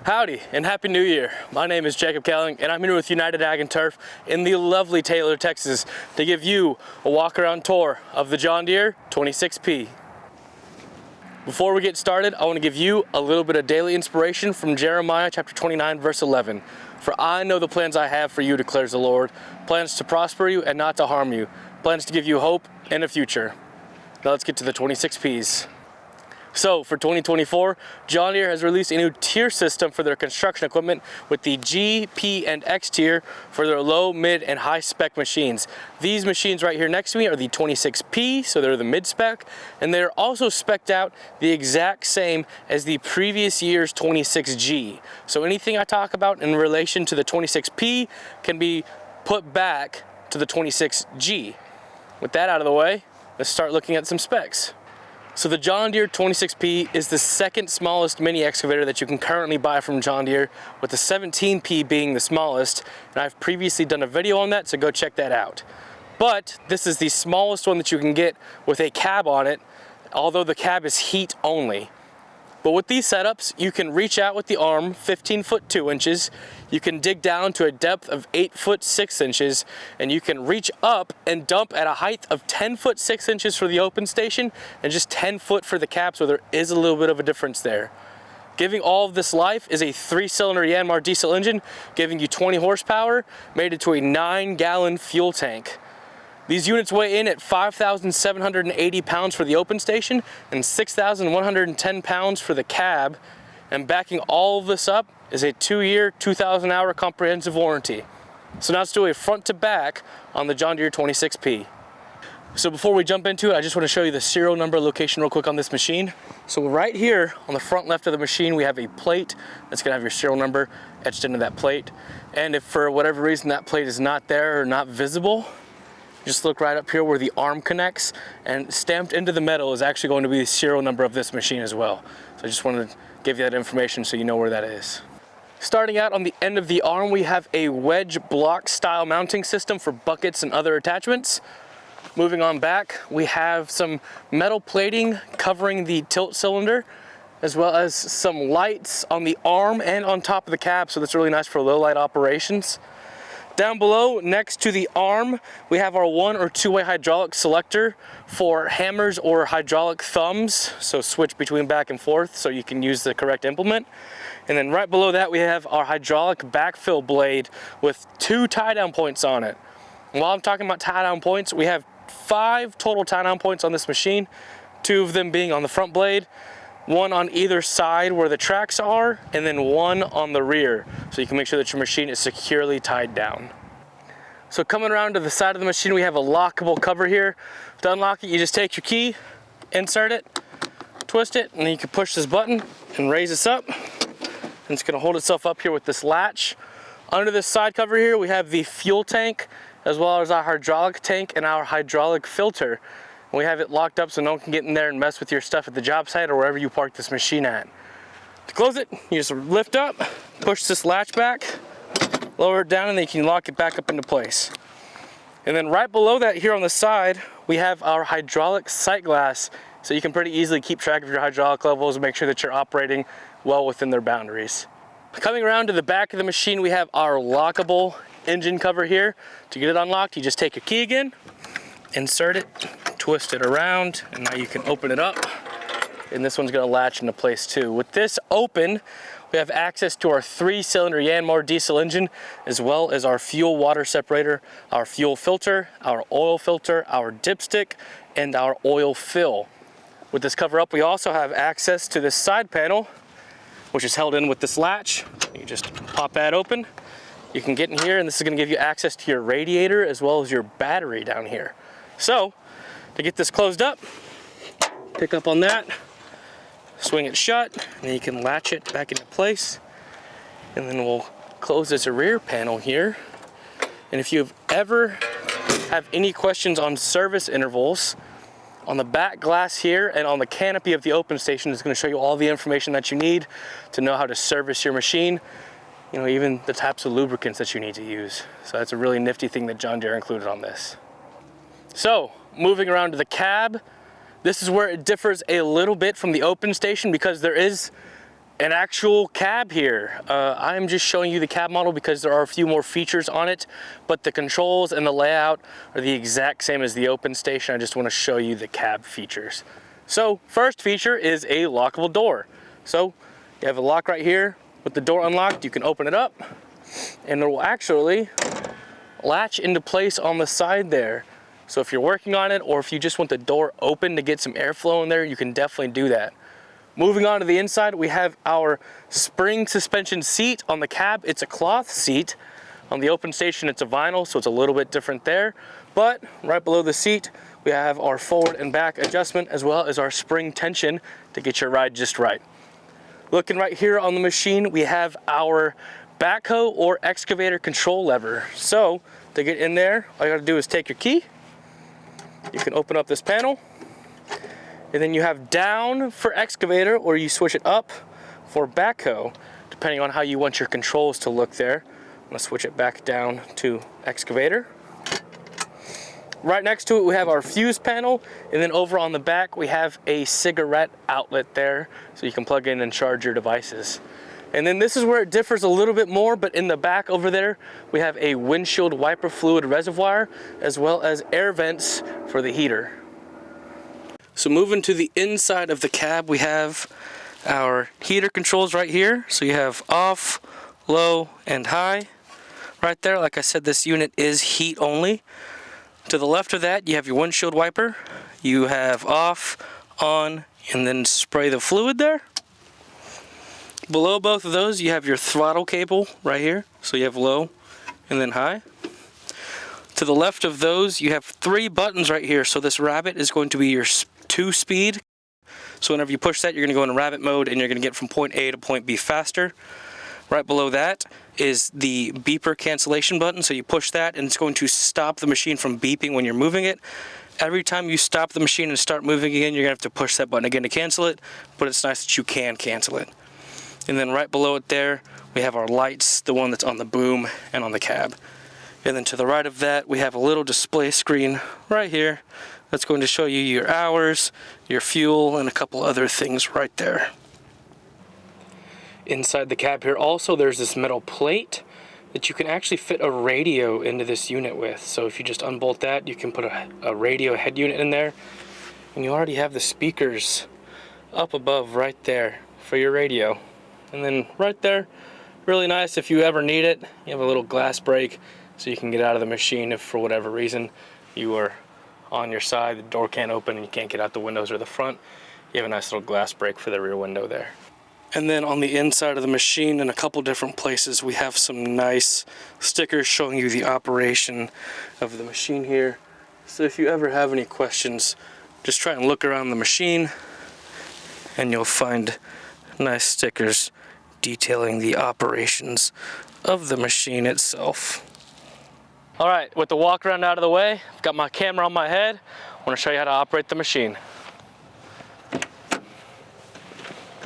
Howdy and Happy New Year. My name is Jacob Kelling and I'm here with United Ag and Turf in the lovely Taylor, Texas to give you a walk around tour of the John Deere 26P. Before we get started, I want to give you a little bit of daily inspiration from Jeremiah chapter 29 verse 11. For I know the plans I have for you, declares the Lord, plans to prosper you and not to harm you, plans to give you hope and a future. Now let's get to the 26Ps. So for 2024, John Deere has released a new tier system for their construction equipment with the G, P, and X tier for their low, mid, and high spec machines. These machines right here next to me are the 26P, so they're the mid spec, and they're also spec'd out the exact same as the previous year's 26G. So anything I talk about in relation to the 26P can be put back to the 26G. With that out of the way, let's start looking at some specs. So the John Deere 26P is the second smallest mini excavator that you can currently buy from John Deere, with the 17P being the smallest, and I've previously done a video on that, so go check that out. But this is the smallest one that you can get with a cab on it, although the cab is heat only. But with these setups, you can reach out with the arm 15 foot 2 inches, you can dig down to a depth of 8 foot 6 inches, and you can reach up and dump at a height of 10 foot 6 inches for the open station and just 10 foot for the cab, so there is a little bit of a difference there. Giving all of this life is a 3-cylinder Yanmar diesel engine, giving you 20 horsepower, mated to a 9-gallon fuel tank. These units weigh in at 5,780 pounds for the open station and 6,110 pounds for the cab, and backing all of this up is a 2-year, 2,000-hour comprehensive warranty. So now let's do a front to back on the John Deere 26P. So before we jump into it, I just want to show you the serial number location real quick on this machine. So right here on the front left of the machine, we have a plate that's going to have your serial number etched into that plate. And if for whatever reason that plate is not there or not visible, just look right up here where the arm connects, and stamped into the metal is actually going to be the serial number of this machine as well. So I just wanted to give you that information so you know where that is. Starting out on the end of the arm, we have a wedge block style mounting system for buckets and other attachments. Moving on back, we have some metal plating covering the tilt cylinder, as well as some lights on the arm and on top of the cab, so that's really nice for low light operations. Down below, next to the arm, we have our 1- or 2-way hydraulic selector for hammers or hydraulic thumbs, so switch between back and forth so you can use the correct implement. And then right below that, we have our hydraulic backfill blade with 2 tie-down points on it. And while I'm talking about tie-down points, we have 5 total tie-down points on this machine, 2 of them being on the front blade, 1 on either side where the tracks are, and then 1 on the rear, so you can make sure that your machine is securely tied down. So coming around to the side of the machine, we have a lockable cover here. To unlock it, you just take your key, insert it, twist it, and then you can push this button and raise this up, and it's going to hold itself up here with this latch. Under this side cover here, we have the fuel tank, as well as our hydraulic tank and our hydraulic filter. We have it locked up so no one can get in there and mess with your stuff at the job site or wherever you park this machine at. To close it, you just lift up, push this latch back, lower it down, and then you can lock it back up into place. And then right below that here on the side, we have our hydraulic sight glass, so you can pretty easily keep track of your hydraulic levels and make sure that you're operating well within their boundaries. Coming around to the back of the machine, we have our lockable engine cover here. To get it unlocked, you just take your key again, insert it, twist it around, and now you can open it up, and this one's going to latch into place too. With this open, we have access to our 3-cylinder Yanmar diesel engine, as well as our fuel water separator, our fuel filter, our oil filter, our dipstick, and our oil fill. With this cover up, we also have access to this side panel, which is held in with this latch. You just pop that open, you can get in here, and this is going to give you access to your radiator as well as your battery down here. So to get this closed up, pick up on that, swing it shut, and then you can latch it back into place. And then we'll close this rear panel here. And if you've ever have any questions on service intervals, on the back glass here and on the canopy of the open station is going to show you all the information that you need to know how to service your machine, you know, even the types of lubricants that you need to use. So that's a really nifty thing that John Deere included on this. So moving around to the cab, this is where it differs a little bit from the open station because there is an actual cab here. I'm just showing you the cab model because there are a few more features on it, but the controls and the layout are the exact same as the open station. I just want to show you the cab features. So first feature is a lockable door. So you have a lock right here. With the door unlocked, you can open it up and it will actually latch into place on the side there. So if you're working on it, or if you just want the door open to get some airflow in there, you can definitely do that. Moving on to the inside, we have our spring suspension seat. On the cab, it's a cloth seat. On the open station, it's a vinyl, so it's a little bit different there. But right below the seat, we have our forward and back adjustment, as well as our spring tension to get your ride just right. Looking right here on the machine, we have our backhoe or excavator control lever. So to get in there, all you gotta do is take your key. You can open up this panel. And then you have down for excavator, or you switch it up for backhoe, depending on how you want your controls to look there. I'm gonna switch it back down to excavator. Right next to it, we have our fuse panel, and then over on the back, we have a cigarette outlet there, so you can plug in and charge your devices. And then this is where it differs a little bit more, but in the back over there, we have a windshield wiper fluid reservoir, as well as air vents for the heater. So moving to the inside of the cab, we have our heater controls right here. So you have off, low, and high. Right there, like I said, this unit is heat only. To the left of that, you have your windshield wiper. You have off, on, and then spray the fluid there. Below both of those, you have your throttle cable right here. So you have low and then high. To the left of those, you have 3 buttons right here. So this rabbit is going to be your 2-speed. So whenever you push that, you're going to go into rabbit mode and you're going to get from point A to point B faster. Right below that is the beeper cancellation button. So you push that and it's going to stop the machine from beeping when you're moving it. Every time you stop the machine and start moving again, you're going to have to push that button again to cancel it, but it's nice that you can cancel it. And then right below it there, we have our lights, the one that's on the boom and on the cab. And then to the right of that, we have a little display screen right here that's going to show you your hours, your fuel, and a couple other things right there. Inside the cab here also, there's this metal plate that you can actually fit a radio into this unit with. So if you just unbolt that, you can put a radio head unit in there, and you already have the speakers up above right there for your radio. And then right there, really nice if you ever need it, you have a little glass break so you can get out of the machine if for whatever reason you are on your side, the door can't open and you can't get out the windows or the front. You have a nice little glass break for the rear window there. And then on the inside of the machine, in a couple different places, we have some nice stickers showing you the operation of the machine here. So if you ever have any questions, just try and look around the machine and you'll find nice stickers detailing the operations of the machine itself. All right, with the walk around out of the way, I've got my camera on my head. I want to show you how to operate the machine.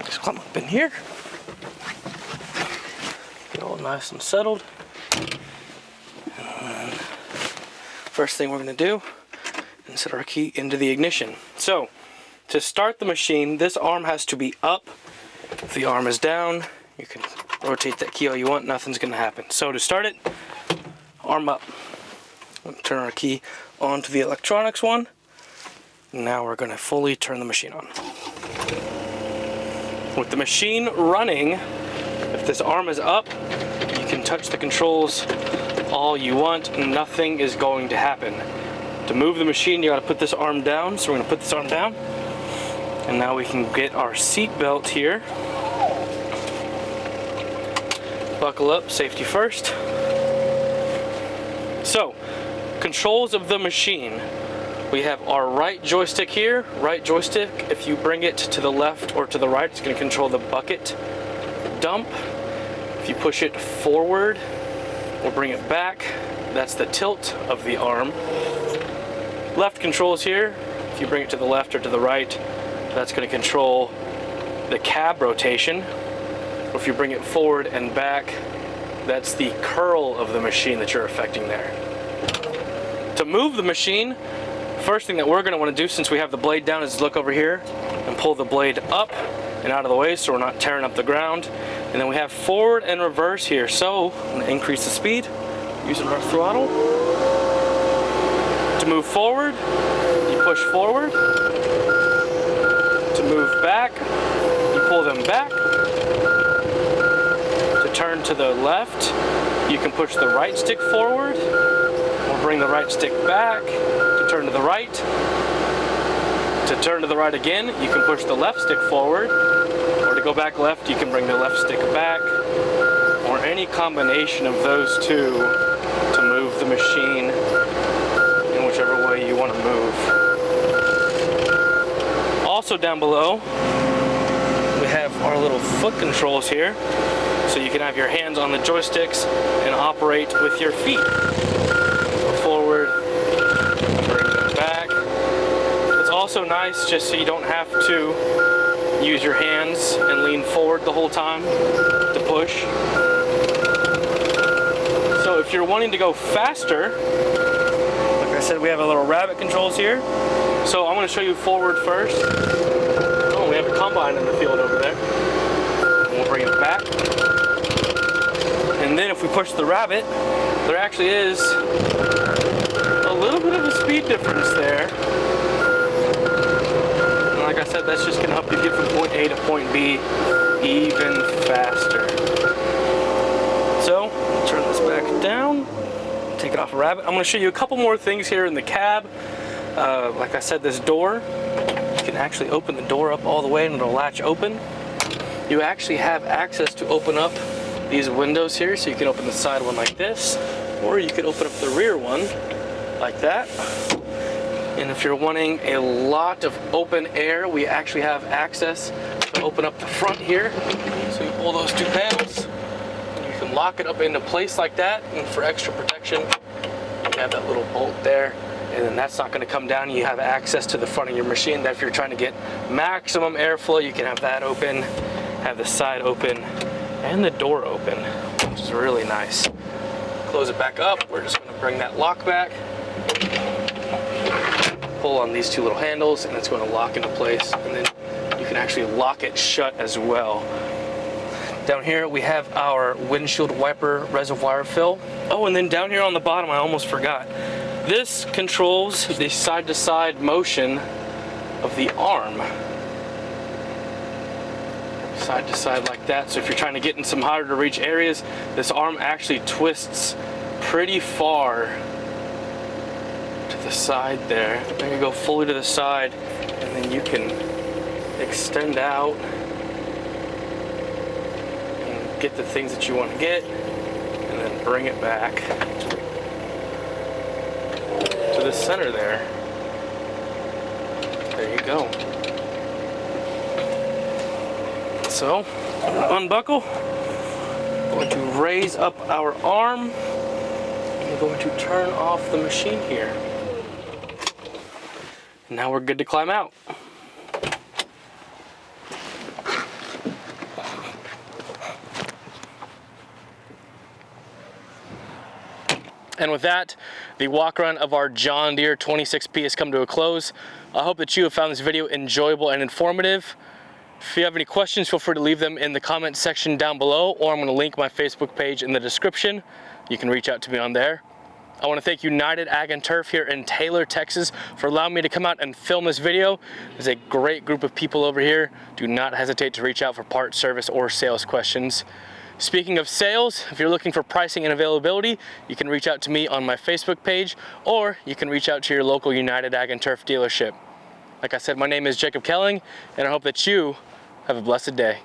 Just climb up in here. Get all nice and settled. And first thing we're going to do is set our key into the ignition. So, to start the machine, this arm has to be up. If the arm is down, you can rotate that key all you want, nothing's going to happen. So to start it, arm up. We'll turn our key onto the electronics one. Now we're going to fully turn the machine on. With the machine running, if this arm is up, you can touch the controls all you want and nothing is going to happen. To move the machine, you got to put this arm down, so we're going to put this arm down. And now we can get our seat belt here. Buckle up, safety first. So, controls of the machine. We have our right joystick here. Right joystick, if you bring it to the left or to the right, it's going to control the bucket dump. If you push it forward or bring it back, that's the tilt of the arm. Left controls here. If you bring it to the left or to the right, that's going to control the cab rotation. Or if you bring it forward and back, that's the curl of the machine that you're affecting there. To move the machine, first thing that we're going to want to do since we have the blade down is look over here and pull the blade up and out of the way so we're not tearing up the ground. And then we have forward and reverse here. So I'm going to increase the speed using our throttle. To move forward, you push forward. To move back, you pull them back. To turn to the left, you can push the right stick forward. We'll bring the right stick back. To turn to the right. To turn to the right again, you can push the left stick forward. Or to go back left, you can bring the left stick back. Or any combination of those two to move the machine in whichever way you want to move. Also down below, we have our little foot controls here. So you can have your hands on the joysticks and operate with your feet. Go forward, bring them back. It's also nice just so you don't have to use your hands and lean forward the whole time to push. So if you're wanting to go faster, like I said, we have a little rabbit controls here. So I'm going to show you forward first. Oh, we have a combine in the field over there. And we'll bring it back. And then if we push the rabbit, there actually is a little bit of a speed difference there. And like I said, that's just going to help you get from point A to point B even faster. So, turn this back down, take it off a rabbit. I'm going to show you a couple more things here in the cab. Like I said, this door, you can actually open the door up all the way and it'll latch open. You actually have access to open up these windows here, so you can open the side one like this, or you could open up the rear one like that. And if you're wanting a lot of open air, we actually have access to open up the front here. So you pull those two panels, you can lock it up into place like that, and for extra protection, you have that little bolt there, and then that's not going to come down. You have access to the front of your machine. That if you're trying to get maximum airflow, you can have that open, have the side open, and the door open, which is really nice. Close it back up. We're just going to bring that lock back, pull on these two little handles, and it's going to lock into place, and then you can actually lock it shut as well. Down here we have our windshield wiper reservoir fill. Oh, and then down here on the bottom, I almost forgot, this controls the side-to-side motion of the arm. Side to side like that. So if you're trying to get in some harder to reach areas, this arm actually twists pretty far to the side there. Then you go fully to the side, and then you can extend out and get the things that you want to get, and then bring it back to the center there. There you go. So, unbuckle, we're going to raise up our arm, and we're going to turn off the machine here. Now we're good to climb out. And with that, the walk around of our John Deere 26P has come to a close. I hope that you have found this video enjoyable and informative. If you have any questions, feel free to leave them in the comment section down below, or I'm going to link my Facebook page in the description. You can reach out to me on there. I want to thank United Ag and Turf here in Taylor, Texas for allowing me to come out and film this video. There's a great group of people over here. Do not hesitate to reach out for parts, service, or sales questions. Speaking of sales, if you're looking for pricing and availability, you can reach out to me on my Facebook page, or you can reach out to your local United Ag and Turf dealership. Like I said, my name is Jacob Kelling, and I hope that you have a blessed day.